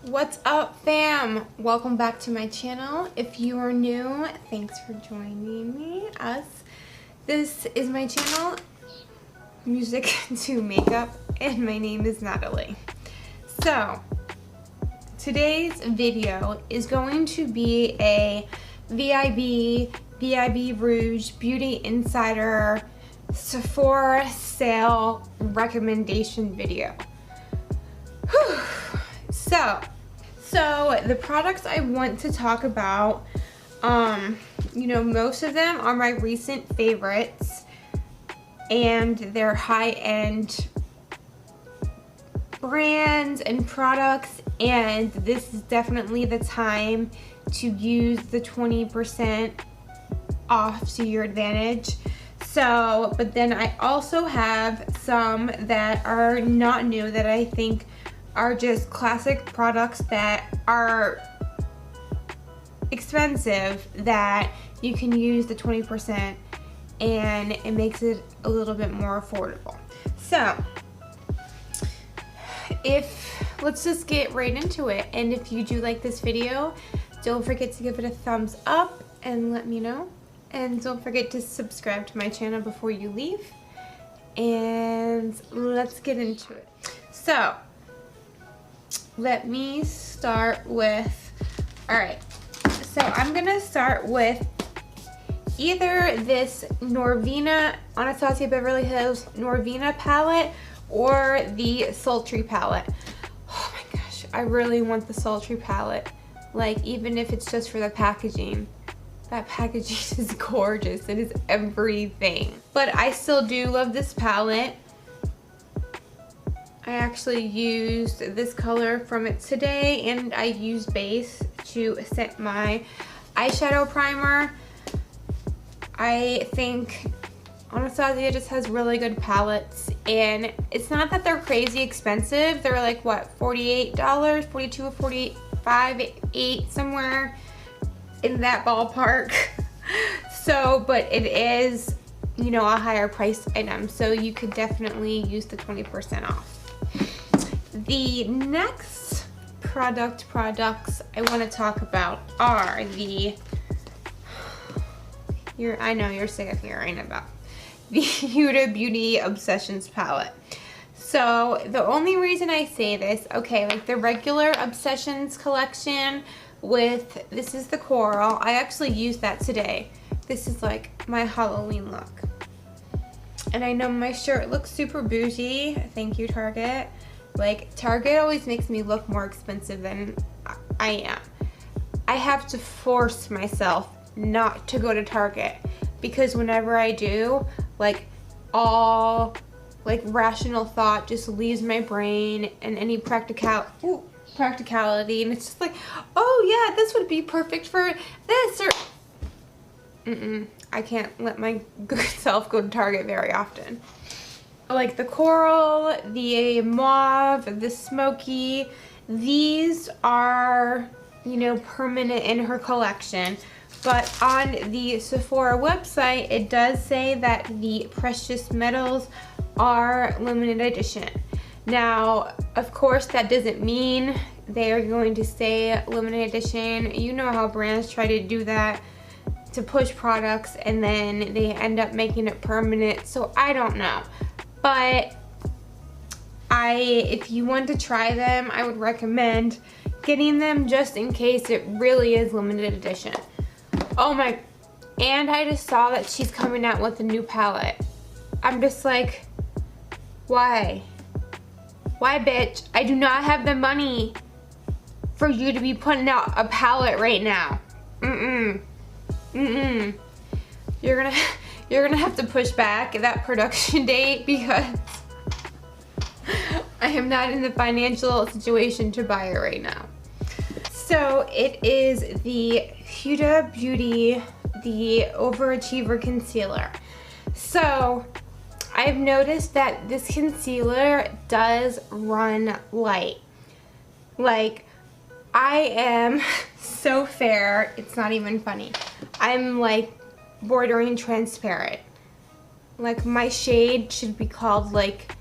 What's up, fam? Welcome back to my channel. If you are new, thanks for joining us. This is my channel, Music to Makeup, and my name is Natalie. So, today's video is going to be a VIB Rouge Beauty Insider Sephora sale recommendation video. Whew. So the products I want to talk about, most of them are my recent favorites, and they're high-end brands and products, and this is definitely the time to use the 20% off to your advantage. So, but then I also have some that are not new that I think are just classic products that are expensive that you can use the 20% and it makes it a little bit more affordable. So let's just get right into it, and if you do like this video, don't forget to give it a thumbs up and let me know, and don't forget to subscribe to my channel before you leave, and let's get into it. So let me start with, alright, so I'm gonna start with either this Norvina Anastasia Beverly Hills Norvina palette or the Sultry palette. Oh my gosh, I really want the Sultry palette, like even if it's just for the packaging. That packaging is gorgeous, it is everything. But I still do love this palette. I actually used this color from it today, and I used base to set my eyeshadow primer. I think Anastasia just has really good palettes, and it's not that they're crazy expensive. They're like, what, $48, 42 or 48, 5, 8, somewhere in that ballpark. So, but it is, a higher price item, so you could definitely use the 20% off. The next products I want to talk about are the, I know you're sick of hearing about, the HUDA Beauty Obsessions palette. So the only reason I say this, okay, like the regular Obsessions collection with, this is the coral, I actually used that today. This is like my Halloween look. And I know my shirt looks super bougie, thank you Target. Like, Target always makes me look more expensive than I am. I have to force myself not to go to Target, because whenever I do, like, all rational thought just leaves my brain, and any practicality, and it's just like, oh yeah, this would be perfect for this, or I can't let my good self go to Target very often. Like the coral, the mauve, the smoky, these are, permanent in her collection. But on the Sephora website, it does say that the precious metals are limited edition. Now, of course, that doesn't mean they are going to stay limited edition. You know how brands try to do that to push products, and then they end up making it permanent. So I don't know. But if you want to try them, I would recommend getting them just in case it really is limited edition. Oh my, and I just saw that she's coming out with a new palette. I'm just like, why? Why, bitch? I do not have the money for you to be putting out a palette right now. You're gonna have to push back that production date, because I am not in the financial situation to buy it right now. So it is the HUDA Beauty, the Overachiever Concealer. So I've noticed that this concealer does run light. Like, I am so fair, it's not even funny. I'm like bordering transparent. Like, my shade should be called like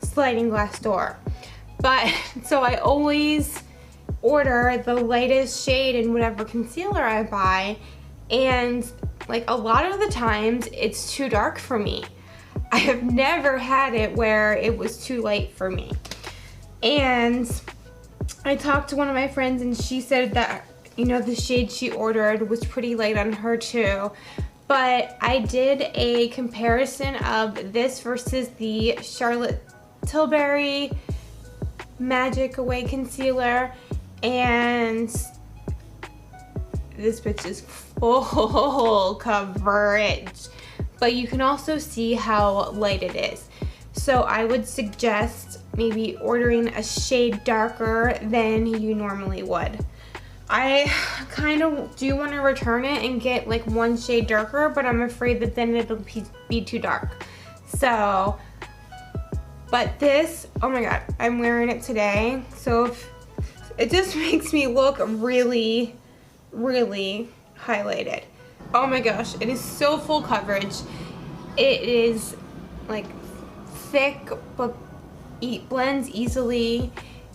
sliding glass door. But so I always order the lightest shade in whatever concealer I buy, and like a lot of the times it's too dark for me. I have never had it where it was too light for me. And I talked to one of my friends and she said that, you know, the shade she ordered was pretty light on her too. But I did a comparison of this versus the Charlotte Tilbury Magic Away Concealer, and this bitch is full coverage. But you can also see how light it is. So I would suggest maybe ordering a shade darker than you normally would. I kind of do want to return it and get like one shade darker, but I'm afraid that then it'll be too dark. So, but this, oh my god, I'm wearing it today. So if, it just makes me look really, really highlighted. Oh my gosh, it is so full coverage. It is like thick, but it blends easily.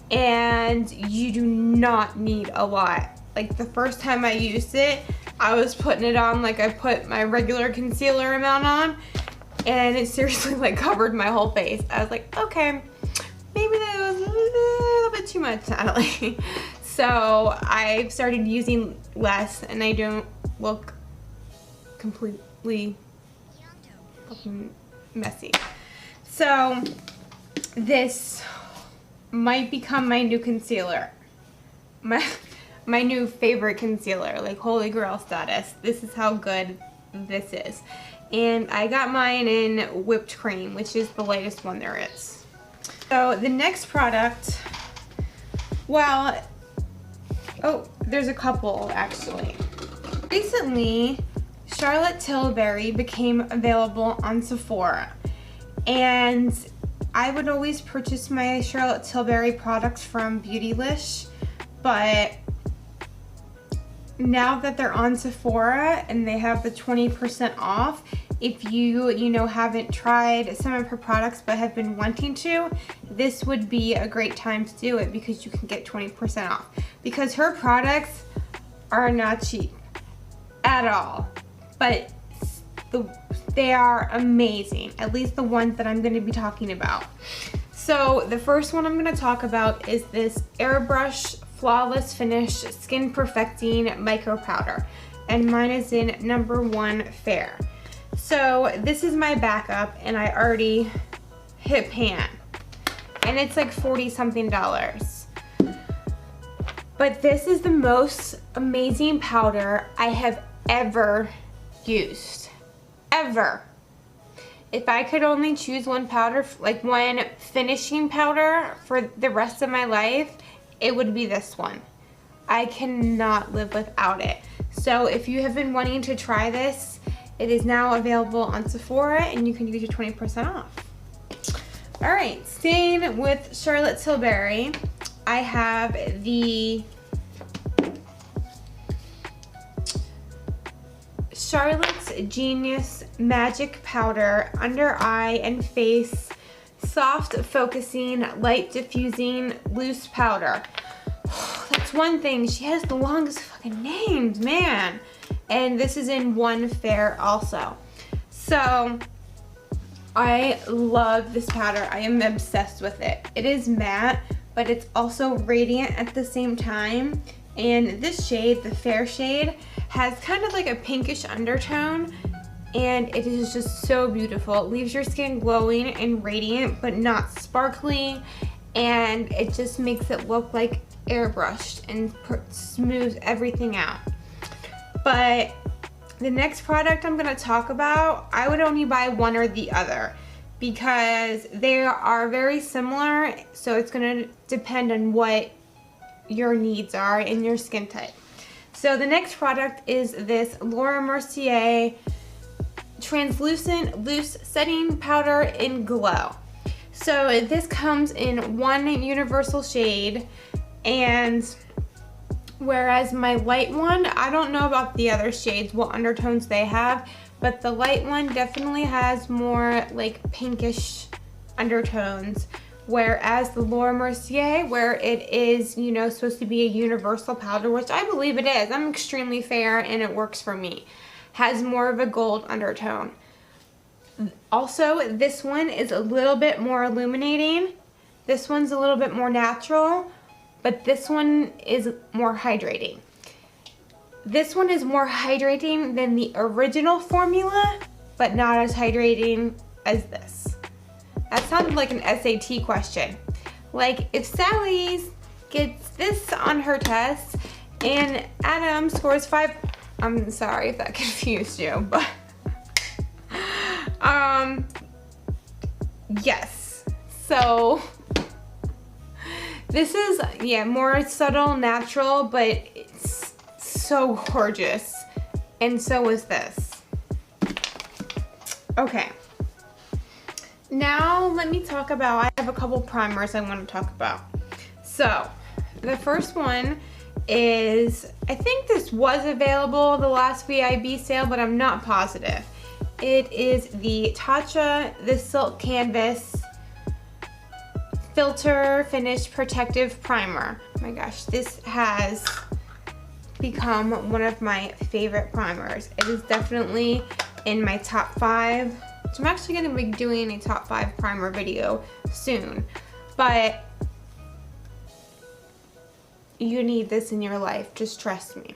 And you do not need a lot. Like the first time I used it, I was putting it on like I put my regular concealer amount on, and it seriously like covered my whole face. I was like, okay, maybe that was a little bit too much, Natalie. So I've started using less, and I don't look completely fucking messy. So this might become my new concealer, my new favorite concealer, like holy grail status. This is how good this is. And I got mine in whipped cream, which is the lightest one there is. So the next product, well, oh, there's a couple actually. Recently, Charlotte Tilbury became available on Sephora, and I would always purchase my Charlotte Tilbury products from Beautylish, but now that they're on Sephora and they have the 20% off, if you know, haven't tried some of her products but have been wanting to, this would be a great time to do it because you can get 20% off. Because her products are not cheap at all, but they are amazing, at least the ones that I'm going to be talking about. So the first one I'm going to talk about is this Airbrush Flawless Finish Skin Perfecting Micro Powder, and mine is in #1 Fair. So this is my backup, and I already hit pan, and it's like $40 something. But this is the most amazing powder I have ever used. Ever. If I could only choose one powder, like one finishing powder for the rest of my life, it would be this one. I cannot live without it. So if you have been wanting to try this, it is now available on Sephora and you can use your 20% off. Alright, staying with Charlotte Tilbury, I have the Charlotte's Genius Magic Powder Under Eye and Face Soft Focusing Light Diffusing Loose Powder. That's one thing, she has the longest fucking names, man. And this is in #1 Fair also. So I love this powder. I am obsessed with it. It is matte, but it's also radiant at the same time. And this shade, the Fair shade, has kind of like a pinkish undertone, and it is just so beautiful. It leaves your skin glowing and radiant, but not sparkly, and it just makes it look like airbrushed and smooths everything out. But the next product I'm going to talk about, I would only buy one or the other because they are very similar, so it's going to depend on what your needs are and your skin type. So the next product is this Laura Mercier Translucent Loose Setting Powder in Glow. So this comes in one universal shade, and whereas my light one, I don't know about the other shades, what undertones they have, but the light one definitely has more like pinkish undertones, Whereas the Laura Mercier, where it is, you know, supposed to be a universal powder, which I believe it is. I'm extremely fair and it works for me. Has more of a gold undertone. Also, this one is a little bit more illuminating. This one's a little bit more natural, but this one is more hydrating. This one is more hydrating than the original formula, but not as hydrating as this. That sounded like an SAT question. Like, if Sally's gets this on her test and Adam scores 5, I'm sorry if that confused you, but yes. So this is, yeah, more subtle, natural, but it's so gorgeous. And so is this. Okay. Now let me talk about, I have a couple primers I want to talk about. So the first one is, I think this was available the last VIB sale, but I'm not positive. It is the TATCHA, the Silk Canvas Filter Finish Protective Primer. Oh my gosh, this has become one of my favorite primers. It is definitely in my top 5. So I'm actually going to be doing a top 5 primer video soon. But you need this in your life, just trust me.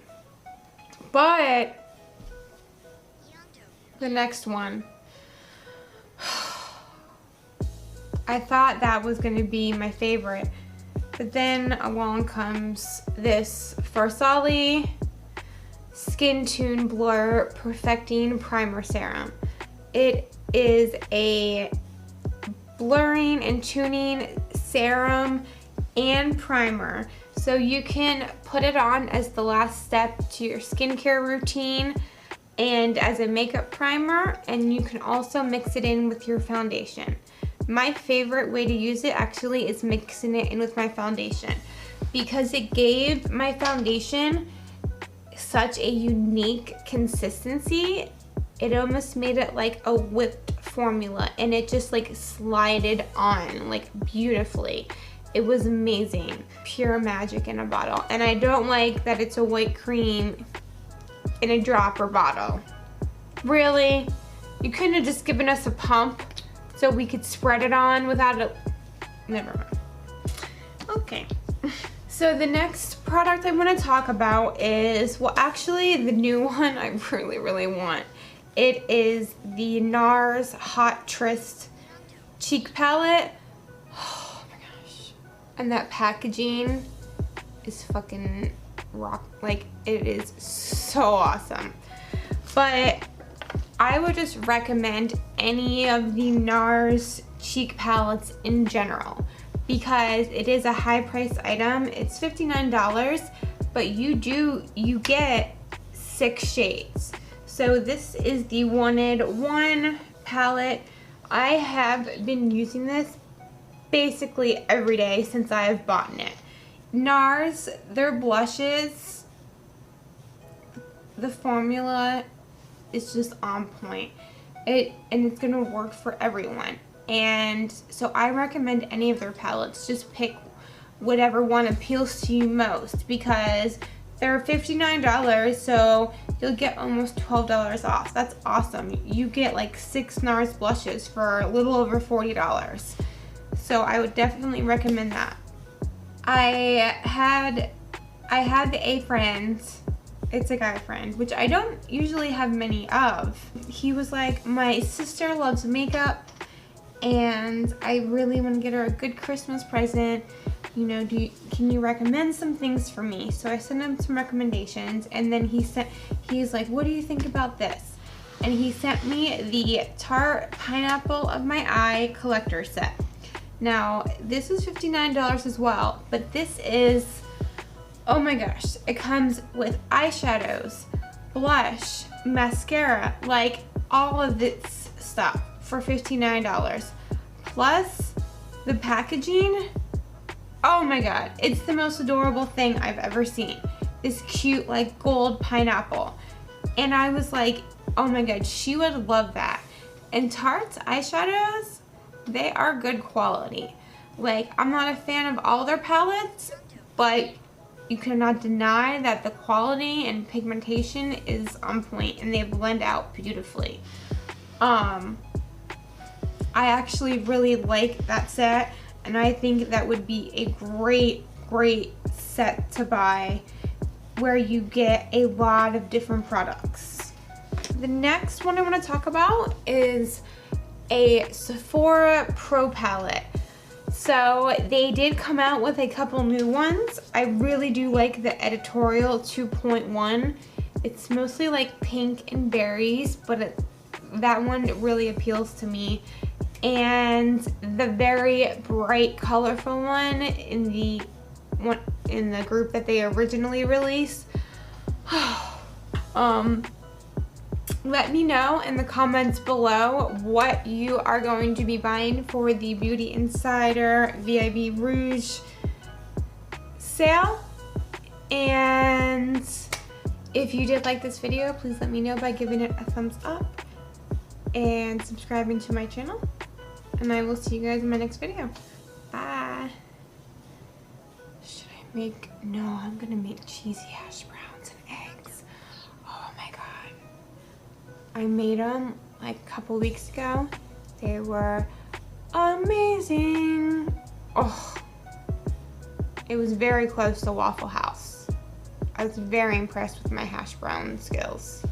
But the next one, I thought that was going to be my favorite, but then along comes this FARSALI Skin Tune Blur Perfecting Primer Serum. It is a blurring and tuning serum and primer. So you can put it on as the last step to your skincare routine and as a makeup primer, and you can also mix it in with your foundation. My favorite way to use it actually is mixing it in with my foundation, because it gave my foundation such a unique consistency. It almost made it like a whipped formula, and it just like slided on like beautifully. It was amazing. Pure magic in a bottle. And I don't like that it's a white cream in a dropper bottle. Really? You couldn't have just given us a pump so we could spread it on without a... Never mind. Okay. So the next product I want to talk about is, well, actually the new one I really, really want. It is the NARS Hot TRYST Cheek Palette. Oh my gosh. And that packaging is fucking rock. Like, it is so awesome. But I would just recommend any of the NARS cheek palettes in general, because it is a high price item. It's $59, but you get 6 shades. So this is the Wanted 1 palette. I have been using this basically every day since I have bought it. NARS, their blushes, the formula is just on point. And it's gonna work for everyone. And so I recommend any of their palettes. Just pick whatever one appeals to you most, because they're $59, so you'll get almost $12 off. That's awesome. You get like 6 NARS blushes for a little over $40. So I would definitely recommend that. I had the A friend. It's a guy friend, which I don't usually have many of. He was like, my sister loves makeup and I really want to get her a good Christmas present. You know, can you recommend some things for me? So I sent him some recommendations, and then he's like, what do you think about this? And he sent me the Tarte Pineapple of My Eye collector set. Now, this is $59 as well, but this is, oh my gosh, it comes with eyeshadows, blush, mascara, like all of this stuff for $59. Plus the packaging, oh my god, it's the most adorable thing I've ever seen. This cute like gold pineapple. And I was like, oh my god, she would love that. And Tarte's eyeshadows, they are good quality. Like, I'm not a fan of all their palettes, but you cannot deny that the quality and pigmentation is on point and they blend out beautifully. I actually really like that set, and I think that would be a great set to buy where you get a lot of different products. The next one I want to talk about is a Sephora Pro palette. So they did come out with a couple new ones. I really do like the Editorial 2.1. It's mostly like pink and berries, but that one really appeals to me. And the very bright, colorful one in the group that they originally released. Let me know in the comments below what you are going to be buying for the Beauty Insider VIB Rouge sale. And if you did like this video, please let me know by giving it a thumbs up and subscribing to my channel. And I will see you guys in my next video. Bye. Should I make? No, I'm gonna make cheesy hash browns and eggs. Oh my god. I made them like a couple weeks ago. They were amazing. Oh, it was very close to Waffle House. I was very impressed with my hash brown skills.